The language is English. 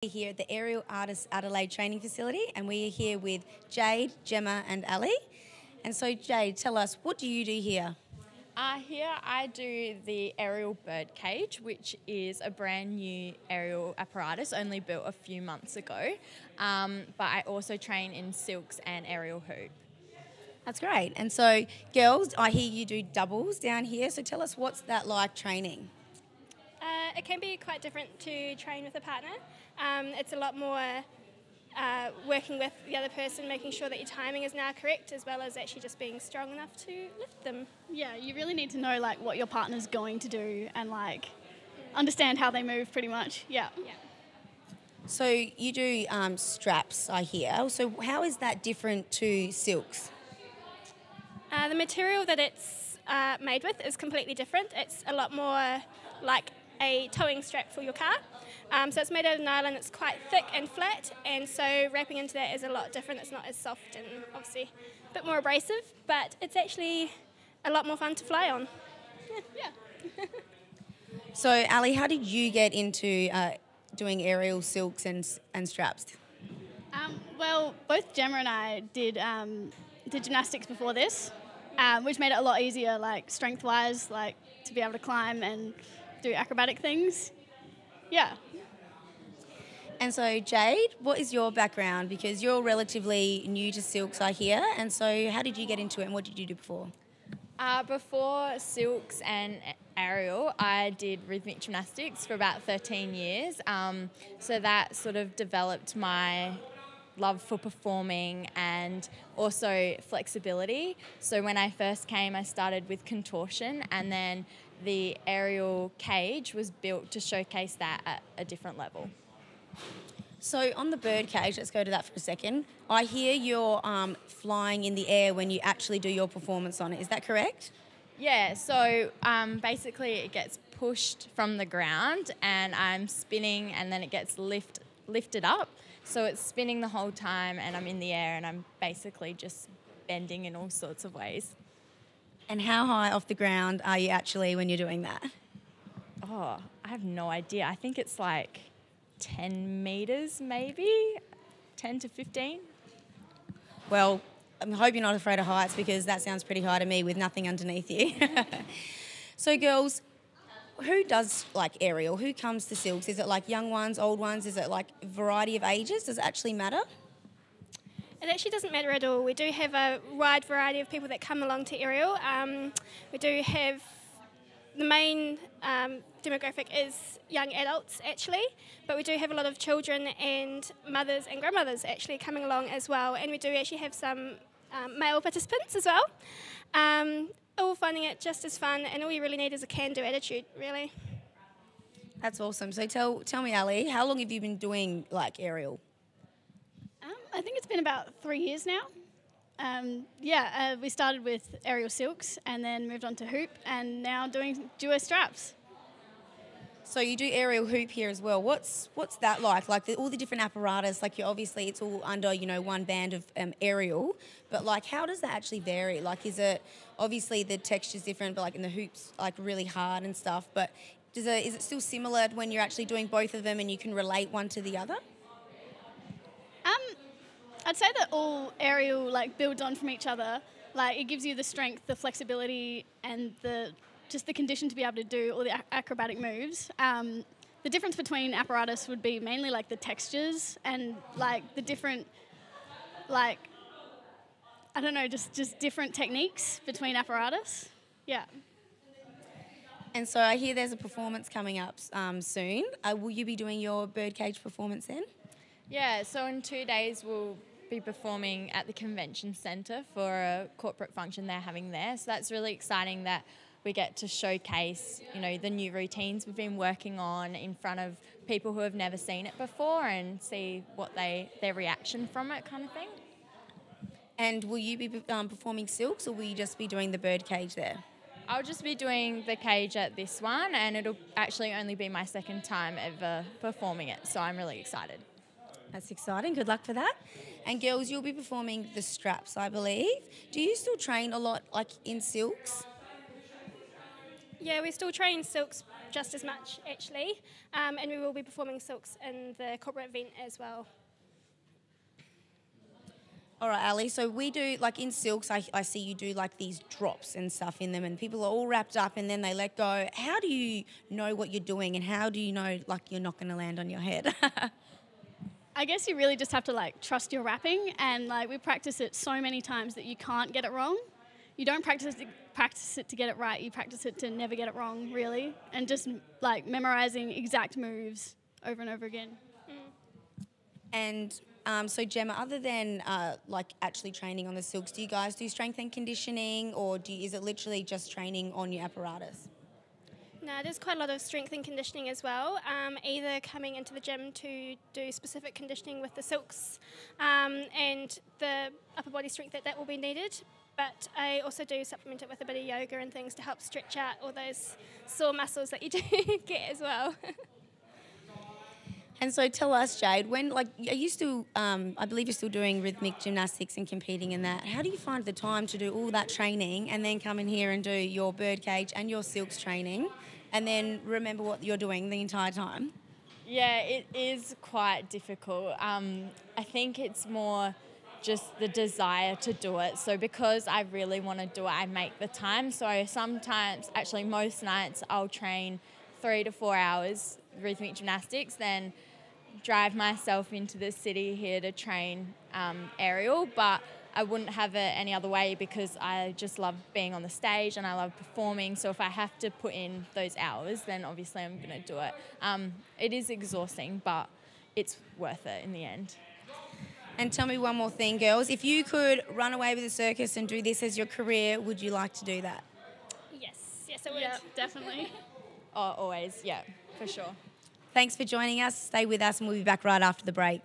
Here at the Aerial Artists Adelaide training facility, and we are here with Jade, Gemma and Ali. And so Jade, tell us, what do you do here? Here I do the aerial bird cage, which is a brand new aerial apparatus only built a few months ago. But I also train in silks and aerial hoop. That's great. And so girls, I hear you do doubles down here, so tell us, what's that like training? It can be quite different to train with a partner. It's a lot more working with the other person, making sure that your timing is now correct, as well as actually just being strong enough to lift them. Yeah, you really need to know like what your partner's going to do and like understand how they move pretty much. Yeah. So you do straps, I hear. So how is that different to silks? The material that it's made with is completely different. It's a lot more like a towing strap for your car. So it's made out of nylon, it's quite thick and flat, and so wrapping into that is a lot different. It's not as soft and obviously a bit more abrasive, but it's actually a lot more fun to fly on. Yeah. So Ali, how did you get into doing aerial silks and straps? Well, both Gemma and I did gymnastics before this, which made it a lot easier, like strength-wise, like to be able to climb and do acrobatic things. Yeah. And so Jade, what is your background? Because you're relatively new to silks, I hear. And so how did you get into it and what did you do before? Before silks and aerial, I did rhythmic gymnastics for about 13 years. So that sort of developed my love for performing and also flexibility. So when I first came, I started with contortion, and then the aerial cage was built to showcase that at a different level. So on the bird cage, let's go to that for a second. I hear you're flying in the air when you actually do your performance on it. Is that correct? Yeah, so basically it gets pushed from the ground and I'm spinning, and then it gets lifted up. So it's spinning the whole time and I'm in the air and I'm basically just bending in all sorts of ways. And how high off the ground are you actually when you're doing that? Oh, I have no idea. I think it's like 10 metres maybe, 10 to 15. Well, I hope you're not afraid of heights, because that sounds pretty high to me with nothing underneath you. So girls, who does like aerial? Who comes to silks? Is it like young ones, old ones? Is it like a variety of ages? Does it actually matter? It actually doesn't matter at all. We do have a wide variety of people that come along to aerial. We do have the main demographic is young adults actually, but we do have a lot of children and mothers and grandmothers actually coming along as well, and we do actually have some male participants as well. All finding it just as fun, and all you really need is a can-do attitude, really. That's awesome. So tell me, Ali, how long have you been doing like aerial? I think it's been about 3 years now. We started with aerial silks and then moved on to hoop, and now doing duo straps. So you do aerial hoop here as well. What's that like? Like all the different apparatus, like obviously it's all under, one band of aerial, but like how does that actually vary? Like is it, obviously the texture's different, but like in the hoops like really hard and stuff, but is it still similar when you're actually doing both of them and you can relate one to the other? I'd say that all aerial like builds on from each other. Like it gives you the strength, the flexibility, and just the condition to be able to do all the acrobatic moves. The difference between apparatus would be mainly like the textures and like the different, like, I don't know, just different techniques between apparatus. Yeah. And so I hear there's a performance coming up soon. Will you be doing your birdcage performance then? Yeah, so in 2 days we'll be performing at the convention centre for a corporate function they're having there. So that's really exciting that we get to showcase, the new routines we've been working on in front of people who have never seen it before and see what their reaction from it kind of thing. And will you be performing silks, or will you just be doing the birdcage there? I'll just be doing the cage at this one, and it'll actually only be my second time ever performing it, so I'm really excited. That's exciting. Good luck for that. And girls, you'll be performing the straps, I believe. Do you still train a lot like in silks? Yeah, we still train silks just as much actually, and we will be performing silks in the corporate event as well. All right, Ali, so we do, like in silks, I see you do like these drops and stuff in them and people are all wrapped up and then they let go. How do you know what you're doing and how do you know like you're not going to land on your head? I guess you really just have to like trust your wrapping, and like we practice it so many times that you can't get it wrong. You don't practice it to get it right, you practice it to never get it wrong, really, and just like memorizing exact moves over and over again. And so Gemma, other than like actually training on the silks, do you guys do strength and conditioning or is it literally just training on your apparatus? No, there's quite a lot of strength and conditioning as well, either coming into the gym to do specific conditioning with the silks and the upper body strength that will be needed, but I also do supplement it with a bit of yoga and things to help stretch out all those sore muscles that you do get as well. And so tell us, Jade, when are you still, I believe you're still doing rhythmic gymnastics and competing in that. How do you find the time to do all that training and then come in here and do your birdcage and your silks training and then remember what you're doing the entire time? Yeah, it is quite difficult. I think it's more just the desire to do it. So because I really want to do it, I make the time. So sometimes, actually most nights, I'll train 3 to 4 hours rhythmic gymnastics, then drive myself into the city here to train aerial, but I wouldn't have it any other way because I just love being on the stage and I love performing. So if I have to put in those hours, then obviously I'm going to do it. It is exhausting, but it's worth it in the end. And tell me one more thing, girls. If you could run away with the circus and do this as your career, would you like to do that? Yes, I would. Yeah, definitely. Oh, always, yeah, for sure. Thanks for joining us. Stay with us and we'll be back right after the break.